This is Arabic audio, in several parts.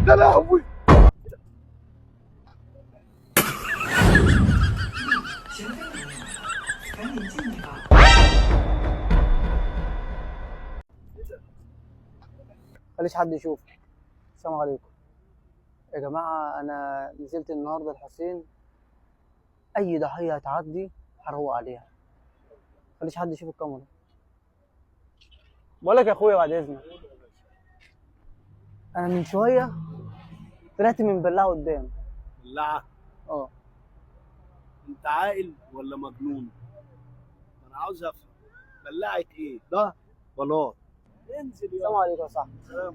يا لهوي. خليش حد يشوف. السلام عليكم يا جماعة، أنا نزلت النهاردة الحسين، أي ضحية هتعدي هروق عليها. خليش حد يشوف الكاميرا. بقولك يا أخويا بعد إذنك، أنا من شوية طلعت من بلاعة قدام. بلاعة؟ اه. انت عاقل ولا مجنون؟ انا عاوز افهم، بلاعة ايه؟ ده بلاط. انزل يا السلام عليكم يا صاحبي. سلام.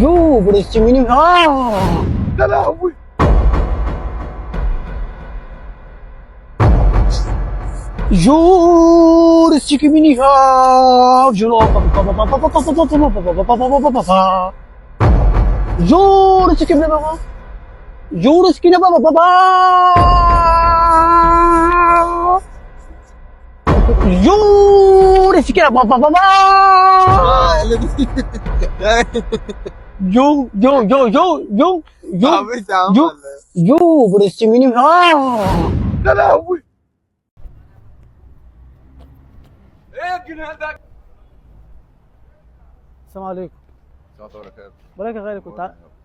يو برستميني يا لهوي. يو برستميني يو برستميني Juros que não Juros que não por esse menino. يا لهوي. ايه الجنان ده؟ السلام عليكم. السلام عليكم. بقولك يا غالي،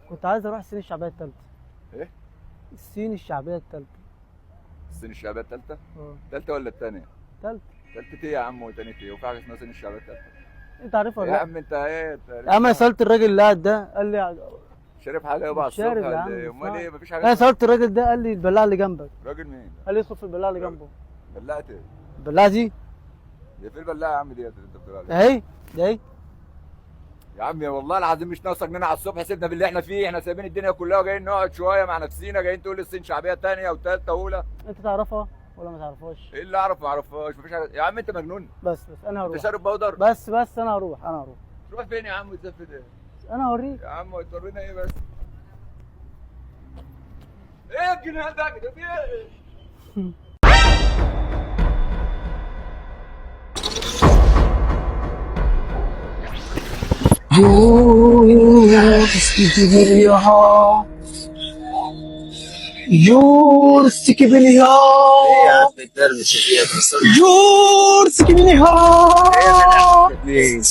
كنت عايز اروح السين الشعبيه الثالثه. ايه؟ السين الشعبيه الثالثه. السين الشعبيه الثالثه؟ اه. الثالثه ولا الثانيه؟ ثالثه. ثالثه ايه يا عم وثانيه ايه؟ وفي حاجه اسمها سين الشعبيه الثالثه؟ انت عارفها يا ولا لا؟ عم انت ايه؟ يا عم انا سالت الراجل اللي قاعد ده قال لي شارب حاجه يابا على مش شارب الصبح يا ولا عم، ايه؟ امال اسمع. ايه؟ مفيش حاجه انا سالت الراجل ده قال لي البلاعه اللي جنبك. راجل مين؟ قال لي ادخل في البلاعه اللي جنبه. بلعت ايه؟ البلاعه دي هي في البلاعه يا عم ديت اللي انت بتقول عليها؟ اهي ده اهي. يا عم يا والله العظيم مش ناقصه جنينه على الصبح، سيبنا باللي احنا فيه، احنا سايبين الدنيا كلها وجايين نقعد شويه مع نفسينا، جايين تقول لي الصين شعبيه ثانيه وثالثه واولى. انت تعرفها ولا ما تعرفش؟ ايه اللي اعرف ما اعرفهاش؟ مفيش حاجه يا عم، انت مجنون؟ بس انا هروح. انت شارب بودر؟ بس انا هروح. تروح فين يا عم وتسافر ايه؟ انا هوريك. يا عم هتورينا ايه بس؟ ايه الجنان ده كده؟ في ايه؟ يورسك بنيها ايه يا عم الدرمش فيها بس؟ يورسك بنيها ايه